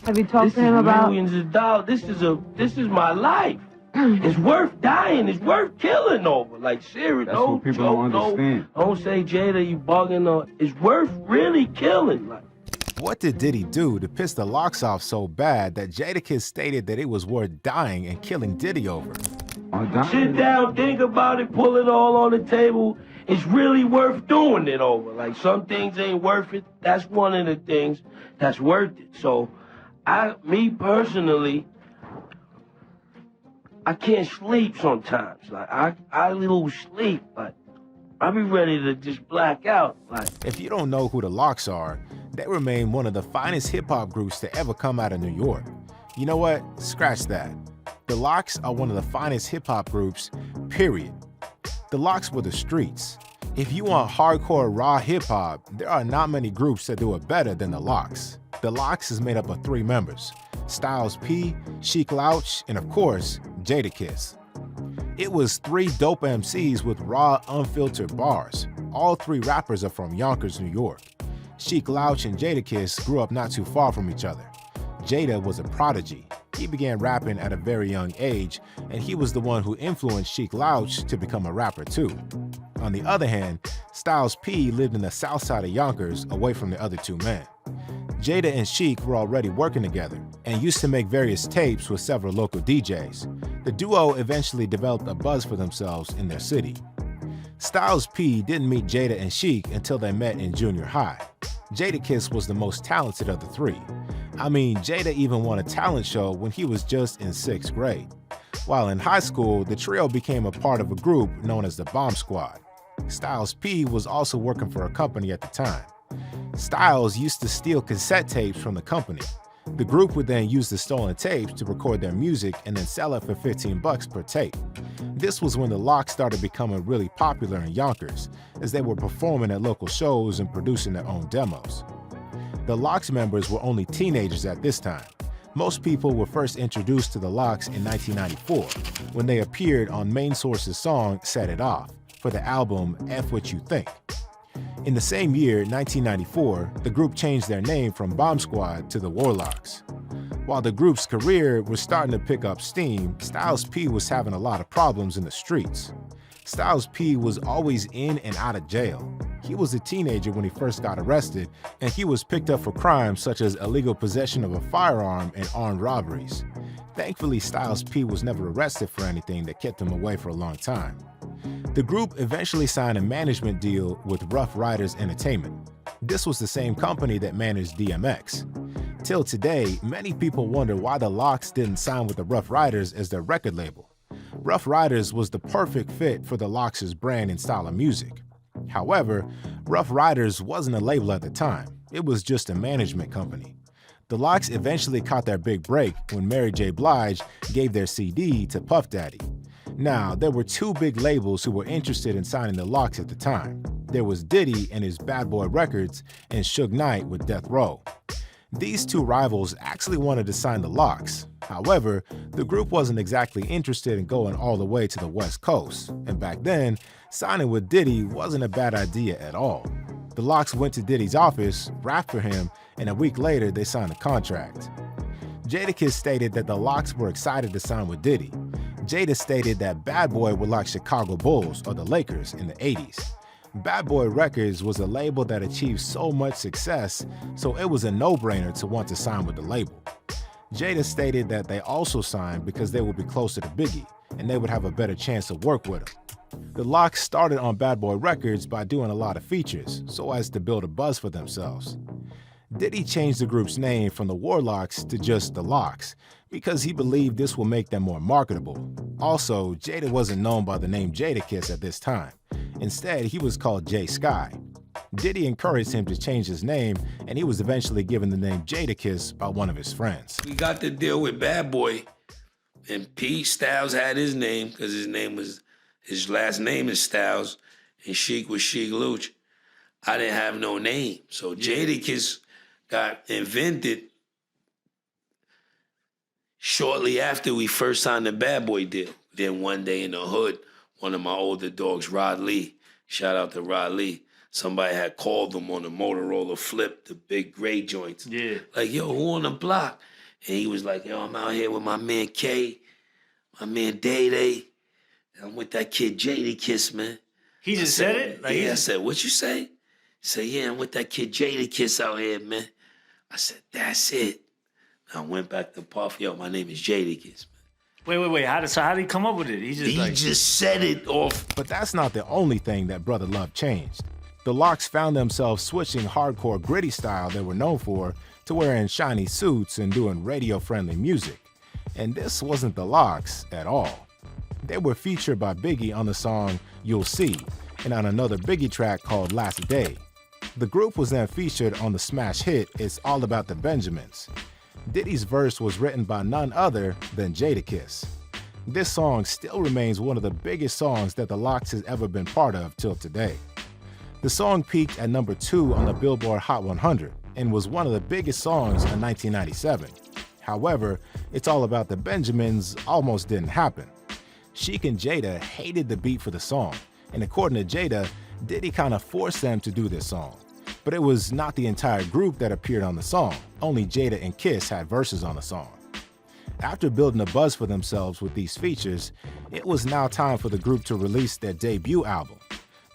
Have you talked to him about millions of dollars? This is my life. It's worth dying. It's worth killing over. Like, serious. That's no what people joke, don't understand. Don't say, Jada, you bugging. Or it's worth really killing. Like, What did Diddy do to piss the Locks off so bad that Jadakiss stated that it was worth dying and killing Diddy over? sit down, think about it, pull it all on the table. It's really worth doing it over. Like, some things ain't worth it. That's one of the things that's worth it. So, me personally, I can't sleep sometimes. Like, I lose sleep. Like, I be ready to just black out. Like, if you don't know who the Locks are, they remain one of the finest hip-hop groups to ever come out of New York. You know what? Scratch that. The Locks are one of the finest hip-hop groups, period. The Locks were the streets. If you want hardcore raw hip-hop, there are not many groups that do it better than the Locks. The Locks is made up of 3 members: Styles P, Sheek Louch, and of course, Jadakiss. It was 3 dope MCs with raw, unfiltered bars. All 3 rappers are from Yonkers, New York. Sheek Louch and Jadakiss grew up not too far from each other. Jada was a prodigy. He began rapping at a very young age, and he was the one who influenced Sheek Louch to become a rapper too. On the other hand, Styles P lived in the south side of Yonkers, away from the other 2 men. Jada and Sheek were already working together and used to make various tapes with several local DJs. The duo eventually developed a buzz for themselves in their city. Styles P didn't meet Jada and Sheek until they met in junior high. Jadakiss was the most talented of the 3. I mean, Jada even won a talent show when he was just in 6th grade. While in high school, the trio became a part of a group known as the Bomb Squad. Styles P was also working for a company at the time. Styles used to steal cassette tapes from the company. The group would then use the stolen tapes to record their music and then sell it for $15 per tape. This was when the Locks started becoming really popular in Yonkers, as they were performing at local shows and producing their own demos. The Locks members were only teenagers at this time. Most people were first introduced to the Locks in 1994, when they appeared on Main Source's song Set It Off for the album F What You Think. In the same year, 1994, the group changed their name from Bomb Squad to the Warlocks. While the group's career was starting to pick up steam, Styles P was having a lot of problems in the streets. Styles P was always in and out of jail. He was a teenager when he first got arrested, and he was picked up for crimes such as illegal possession of a firearm and armed robberies. Thankfully, Styles P was never arrested for anything that kept him away for a long time. The group eventually signed a management deal with Rough Riders Entertainment. This was the same company that managed DMX. Till today, many people wonder why the Locks didn't sign with the Rough Riders as their record label. Rough Riders was the perfect fit for the Locks' brand and style of music. However, Rough Riders wasn't a label at the time. It was just a management company. The Locks eventually caught their big break when Mary J. Blige gave their CD to Puff Daddy. Now, there were 2 big labels who were interested in signing the Locks at the time. There was Diddy and his Bad Boy Records and Suge Knight with Death Row. These 2 rivals actually wanted to sign the Locks. However, the group wasn't exactly interested in going all the way to the West Coast, and back then, signing with Diddy wasn't a bad idea at all. The Locks went to Diddy's office, rapped for him, and a week later they signed a contract. Jadakiss stated that the Locks were excited to sign with Diddy. Jada stated that Bad Boy were like Chicago Bulls or the Lakers in the 80s. Bad Boy Records was a label that achieved so much success, so it was a no-brainer to want to sign with the label. Jada stated that they also signed because they would be closer to Biggie, and they would have a better chance to work with him. The Locks started on Bad Boy Records by doing a lot of features, so as to build a buzz for themselves. Diddy changed the group's name from the Warlocks to just the Locks, because he believed this will make them more marketable. Also, Jada wasn't known by the name Jadakiss at this time. Instead, he was called J Sky. Diddy encouraged him to change his name, and he was eventually given the name Jadakiss by one of his friends. We got to deal with Bad Boy, and P. Styles had his name, because his last name is Styles, and Sheek was Sheek Louch. I didn't have no name, so Jadakiss got invented shortly after we first signed the Bad Boy deal. Then one day in the hood, one of my older dogs, Rod Lee, shout out to Rod Lee, somebody had called them on the Motorola Flip, the big gray joints. Yeah. Like, yo, who on the block? And he was like, yo, I'm out here with my man K, my man Day. I'm with that kid Jadakiss, man. He just said it? Like, yeah, I said, what you say? He said, yeah, I'm with that kid Jadakiss out here, man. I said, that's it. I went back to Puff, yo, my name is Jadakiss, man. Wait. How did he come up with it? He just said it off. But that's not the only thing that Brother Love changed. The Lox found themselves switching hardcore gritty style they were known for to wearing shiny suits and doing radio-friendly music. And this wasn't the Lox at all. They were featured by Biggie on the song You'll See and on another Biggie track called Last Day. The group was then featured on the smash hit It's All About the Benjamins. Diddy's verse was written by none other than Jadakiss. This song still remains one of the biggest songs that the Lox has ever been part of till today. The song peaked at number 2 on the Billboard Hot 100 and was one of the biggest songs in 1997. However, It's All About the Benjamins almost didn't happen. Sheik and Jada hated the beat for the song, and according to Jada, Diddy kind of forced them to do this song. But it was not the entire group that appeared on the song, only Jada and Kiss had verses on the song. After building a buzz for themselves with these features, it was now time for the group to release their debut album.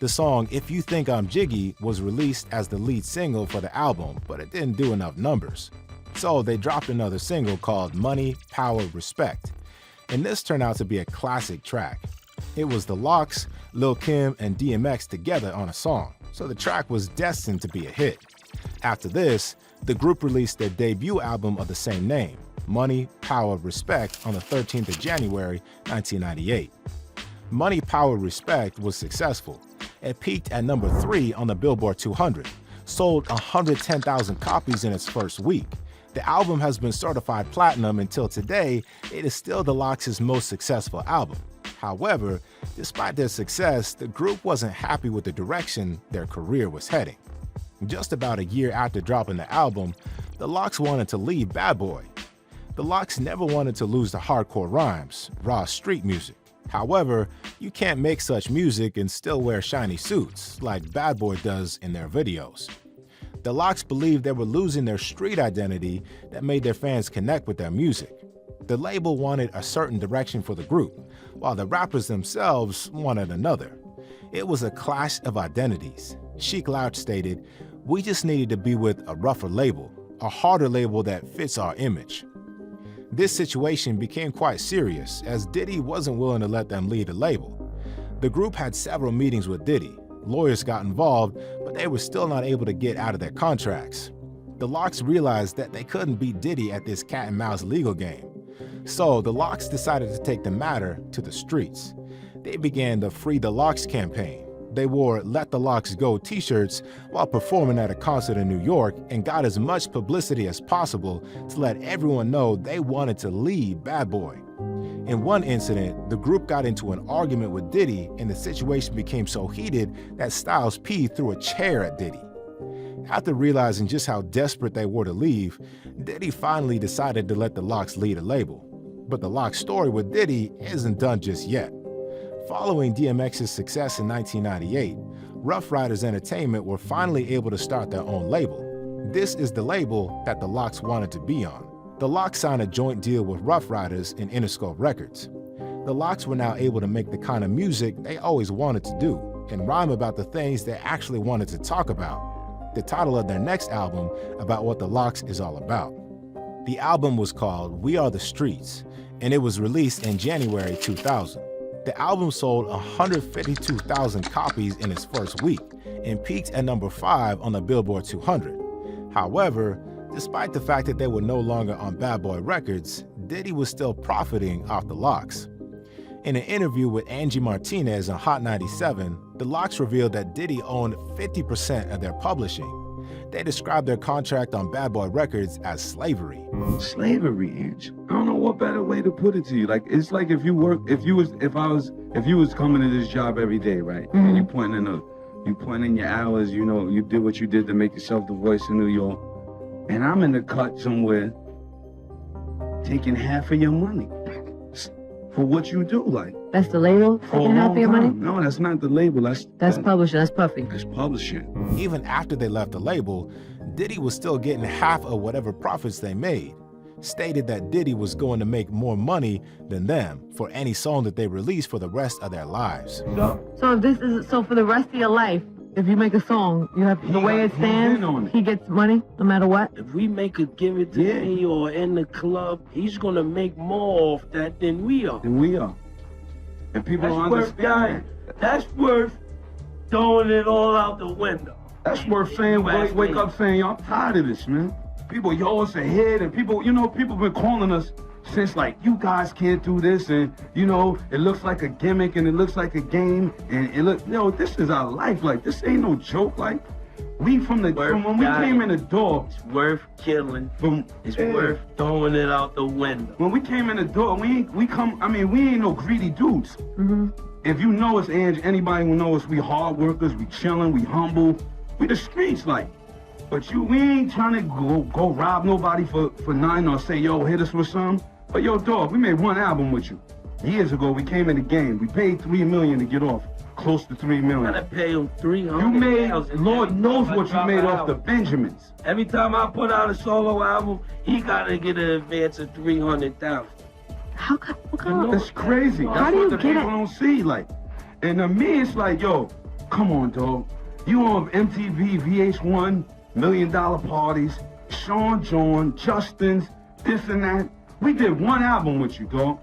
The song If You Think I'm Jiggy was released as the lead single for the album, but it didn't do enough numbers. So they dropped another single called Money, Power, Respect. And this turned out to be a classic track. It was the Lox, Lil' Kim, and DMX together on a song, so the track was destined to be a hit. After this, the group released their debut album of the same name, Money, Power, Respect, on the 13th of January, 1998. Money, Power, Respect was successful. It peaked at number 3 on the Billboard 200, sold 110,000 copies in its first week. The album has been certified platinum until today. It is still the Lox's most successful album. However, despite their success, the group wasn't happy with the direction their career was heading. Just about a year after dropping the album, the Lox wanted to leave Bad Boy. The Lox never wanted to lose the hardcore rhymes, raw street music. However, you can't make such music and still wear shiny suits, like Bad Boy does in their videos. The Lox believed they were losing their street identity that made their fans connect with their music. The label wanted a certain direction for the group, while the rappers themselves wanted another. It was a clash of identities. Sheek Louch stated, "We just needed to be with a rougher label, a harder label that fits our image." This situation became quite serious, as Diddy wasn't willing to let them lead the label. The group had several meetings with Diddy. Lawyers got involved, but they were still not able to get out of their contracts. The Lox realized that they couldn't beat Diddy at this cat and mouse legal game. So the Lox decided to take the matter to the streets. They began the Free the Lox campaign. They wore Let the Lox Go t-shirts while performing at a concert in New York and got as much publicity as possible to let everyone know they wanted to leave Bad Boy. In one incident, the group got into an argument with Diddy and the situation became so heated that Styles P threw a chair at Diddy. After realizing just how desperate they were to leave, Diddy finally decided to let the Lox lead a label. But the Lox story with Diddy isn't done just yet. Following DMX's success in 1998, Ruff Ryders Entertainment were finally able to start their own label. This is the label that the Lox wanted to be on. The Lox signed a joint deal with Ruff Ryders and Interscope Records. The Lox were now able to make the kind of music they always wanted to do and rhyme about the things they actually wanted to talk about. The title of their next album about what the Lox is all about. The album was called We Are the Streets, and it was released in January 2000. The album sold 152,000 copies in its first week and peaked at number 5 on the Billboard 200. However, despite the fact that they were no longer on Bad Boy Records, Diddy was still profiting off the Lox. In an interview with Angie Martinez on Hot 97, the Lox revealed that Diddy owned 50% of their publishing. They described their contract on Bad Boy Records as slavery. Slavery, Ange. I don't know what better way to put it to you. Like, it's like if you was coming to this job every day, right? And you put in your hours, you know, you did what you did to make yourself the voice in New York. And I'm in the cut somewhere taking half of your money for what you do, like. That's the label? Taking half of your money? No, that's not the label. That's publishing. That's Puffy. That's publishing. Even after they left the label, Diddy was still getting half of whatever profits they made. stated that Diddy was going to make more money than them for any song that they released for the rest of their lives. So if this is so for the rest of your life, if you make a song, you have the way it stands, he gets money no matter what. If we make it, give it to me or in the club, he's gonna make more off that than we are. And people That's don't worth understand. That's worth throwing it all out the window. That's worth saying, wake up saying, yo, I'm tired of this, man. People, yo, it's a hit, and people, people been calling us since like, you guys can't do this, and it looks like a gimmick, and it looks like a game, and it look, this is our life, like, this ain't no joke, like, we from when we came in the door. It's worth killing. It's worth throwing it out the window. When we came in the door, we ain't no greedy dudes. Mm-hmm. If you know us, Ange, anybody who knows us, we hard workers, we chilling, we humble, we the streets, like. But we ain't trying to go rob nobody for nothing or say, yo, hit us with something. But yo, dog, we made one album with you. Years ago, we came in the game. We paid $3 million to get off. Close to $3 million. I gotta pay him $300,000. You made, Lord knows what you made off the Benjamins. Every time I put out a solo album, he gotta get an advance of $300,000. What kind of? That's crazy. How That's do what you the get people it? don't see, like. And to me, it's like, yo, come on, dog. You on MTV, VH1, $1 Million Parties, Sean John, Justin's, this and that. We did one album with you, dog.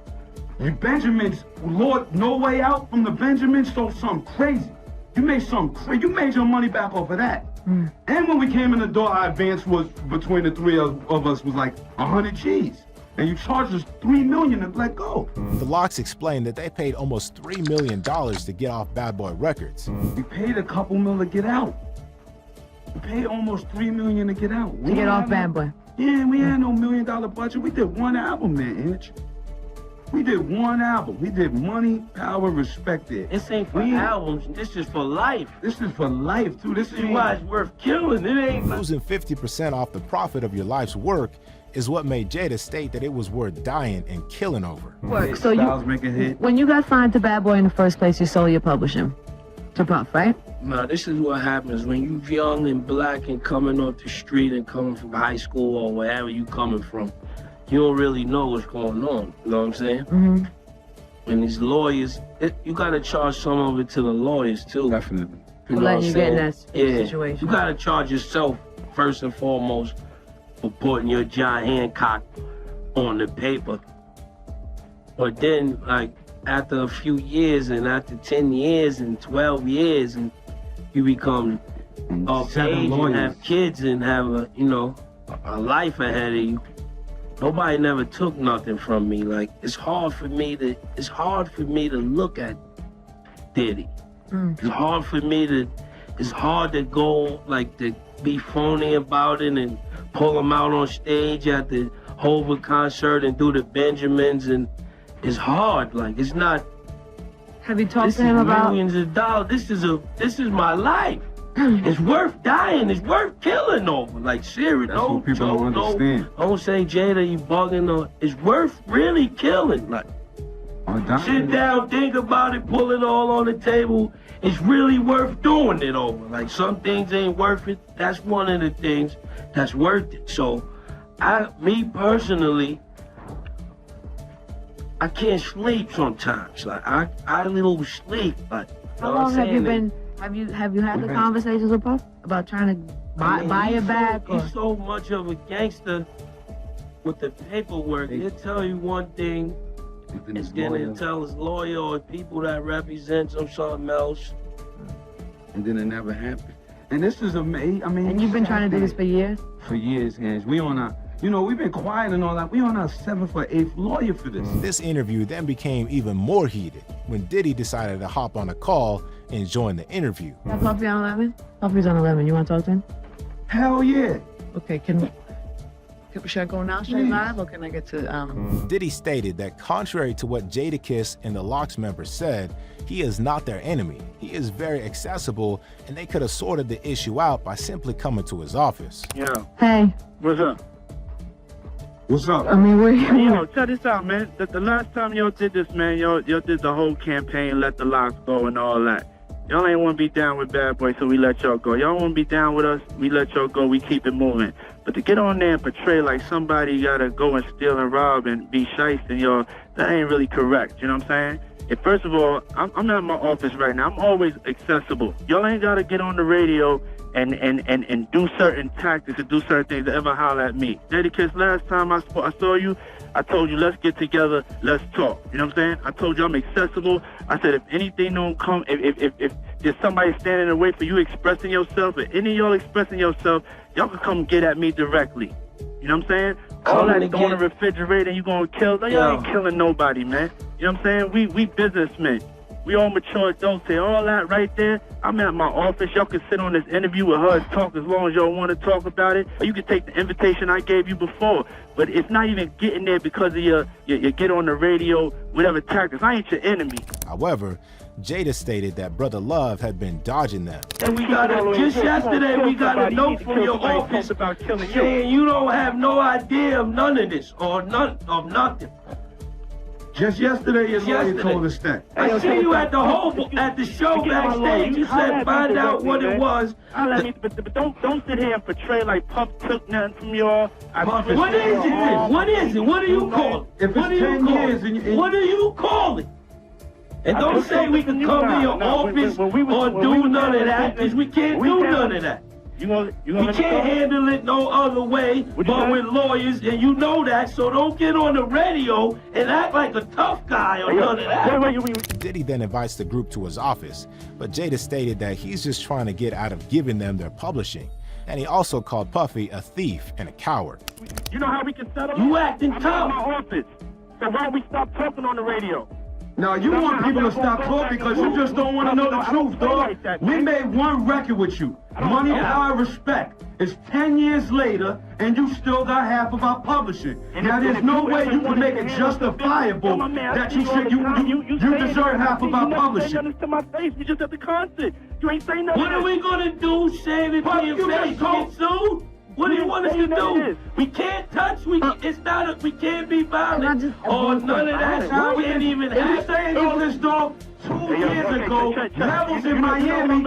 You Benjamins, Lord, No Way Out from the Benjamins, so something crazy. You made something crazy. You made your money back off of that. And when we came in the door, our advance was between the three of us was like 100 G's. And you charged us $3 million to let go. The Lox explained that they paid almost $3 million to get off Bad Boy Records. We paid a couple mil to get out. We paid almost $3 million to get out. To get off Bad Boy. Yeah, we had no $1 million budget. We did one album, man, Inch. We did one album. We did Money, Power, Respect It. This ain't for albums. This is for life. This is for life, too. This is why it's worth killing. It ain't. Losing 50% off the profit of your life's work is what made Jada state that it was worth dying and killing over. Work. So make a hit. when you got signed to Bad Boy in the first place, you sold your publishing to Puff, right? No, this is what happens when you young and black and coming off the street and coming from high school or wherever you coming from. You don't really know what's going on. You know what I'm saying? Mm-hmm. And these lawyers, you gotta charge some of it to the lawyers too. Definitely. You know Letting what you I'm get in saying? that situation. You gotta charge yourself first and foremost for putting your John Hancock on the paper. But then, like, after a few years and after 10 years and 12 years, and you become of age and have kids and have a life ahead of you. Nobody never took nothing from me. Like, it's hard for me to look at Diddy. It's hard to go, like, to be phony about it and pull him out on stage at the Hova concert and do the Benjamins, and it's hard. Like, it's not. Have you talked This to is him about? millions of dollars. This is my life. It's worth dying. It's worth killing over. Like, serious. That's what people don't understand. Don't say, Jada, you bugging. Or it's worth really killing. Like, sit down, think about it, pull it all on the table. It's really worth doing it over. Like, some things ain't worth it. That's one of the things that's worth it. So, me personally, I can't sleep sometimes. Like, I lose sleep. Like, How long have you been? Have you had the conversations with Puff about trying to buy it back? He's so much of a gangster with the paperwork. He'll tell you one thing, and then he'll tell his lawyer or people that represent him something else. And then it never happened. And this is amazing. I mean, And you've been trying to do this for years? For years, Hans. We on our, we've been quiet and all that. We on our 7th or 8th lawyer for this. This interview then became even more heated when Diddy decided to hop on a call and join the interview. That Puffy on 11? Puffy's on 11. You want to talk to him? Hell yeah. Okay, should I go now straight live, or can I get to Diddy stated that contrary to what Jadakiss and the Lox members said, he is not their enemy. He is very accessible, and they could have sorted the issue out by simply coming to his office. Yeah. Hey. What's up? What's up? I mean, Yo, check this out, man. The last time y'all did this, man, y'all did the whole campaign, let the Lox go and all that. Y'all ain't want to be down with Bad Boy, so we let y'all go. Y'all want to be down with us, we let y'all go, we keep it moving. But to get on there and portray like somebody gotta go and steal and rob and be shysting, y'all, that ain't really correct. You know what I'm saying? And first of all, I'm at my office right now. I'm always accessible. Y'all ain't gotta get on the radio and do certain tactics and do certain things to ever holler at me. Daddy Kiss, last time I saw you, I told you, let's get together, let's talk. You know what I'm saying? I told you I'm accessible. I said, if anything don't come, if there's somebody standing in the way for you expressing yourself, or any of y'all expressing yourself, y'all can come get at me directly. You know what I'm saying? All that throwing the refrigerator and you gonna kill, y'all ain't killing nobody, man. You know what I'm saying? We businessmen. We all mature adults here. All that right there, I'm at my office. Y'all can sit on this interview with her and talk as long as y'all want to talk about it. Or you can take the invitation I gave you before. But it's not even getting there because of your get on the radio, whatever tactics. I ain't your enemy. However, Jada stated that Brother Love had been dodging them. And we got just yesterday, we got a note from your office saying you don't have no idea of none of this or none of nothing. Just yesterday, your lawyer told us that. I see you at the show backstage. You said find out what it was. But don't sit here and portray like Puff took nothing from y'all. What is it? What is it? What do you call it? If it's 10 years and what do you call it? And don't say we can come in your office or do none of that, because we can't do none of that. We can't handle it no other way but with lawyers, and you know that, so don't get on the radio and act like a tough guy or none of that. Diddy then invites the group to his office, but Jada stated that he's just trying to get out of giving them their publishing. And he also called Puffy a thief and a coward. You know how we can settle? You acting I'm tough. in my office. So why don't we stop talking on the radio? Now, you want people to stop talking because you just don't want to know the truth, dog. We made one record with you. Money, Power, Respect. It's 10 years later, and you still got half of our publishing. Now, there's no way you can make it justifiable that you should, you deserve half of our publishing. To my face, we just at the concert. You ain't saying nothing. What are we gonna do? Shave it to your face? Get sued? What do you want us to do? We can't touch. We can't be violent or none of that. We can't even have. Saying all this, dog. 2 years ago, Levels in Miami.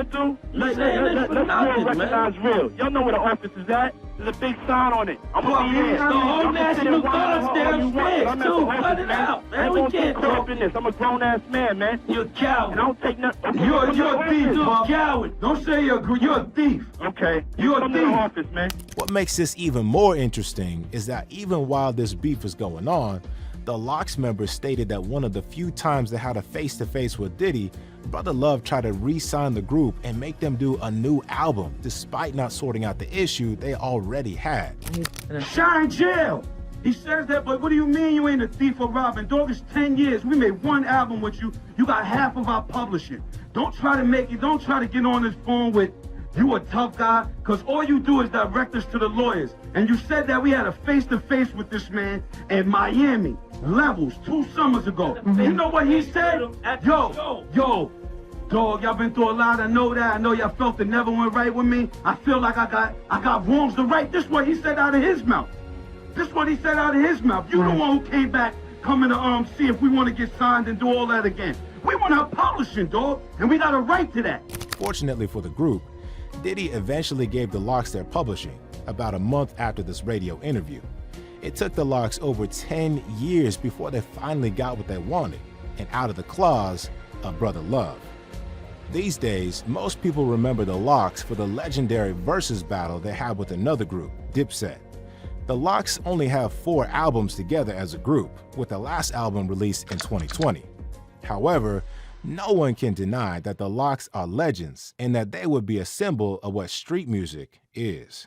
Let's recognize real. Y'all know where the office is at. There's a big sign on it. I'm gonna be here. The whole National Guard's downstairs too. Cut it out, man. We can't talk in this. I'm a grown ass man, man. You're a coward. And I don't take nothing. You're a thief, You're a coward. Don't say you're a thief. Okay. You're a Come to the office, man. What makes this even more interesting is that even while this beef was going on, the Lox members stated that one of the few times they had a face-to-face with Diddy, Brother Love tried to re-sign the group and make them do a new album, despite not sorting out the issue they already had. Shine jail. He says that, but what do you mean you ain't a thief or robbing? Dog, it's 10 years. We made one album with you. You got half of our publishing. Don't try to get on this phone with you a tough guy, because all you do is direct us to the lawyers. And you said that we had a face-to-face with this man in Miami, Levels, 2 summers ago. You know what he said? Yo, dog, y'all been through a lot. I know that. I know y'all felt it never went right with me. I feel like I got wrongs to right. This is what he said out of his mouth. You the one who came back coming to see if we want to get signed and do all that again. We want our publishing, dog, and we got a right to that. Fortunately for the group, Diddy eventually gave the Lox their publishing about a month after this radio interview. It took the Lox over 10 years before they finally got what they wanted and out of the claws of Brother Love. These days, most people remember the Lox for the legendary versus battle they had with another group, Dipset. The Lox only have 4 albums together as a group, with the last album released in 2020. However, no one can deny that the Lox are legends and that they would be a symbol of what street music is.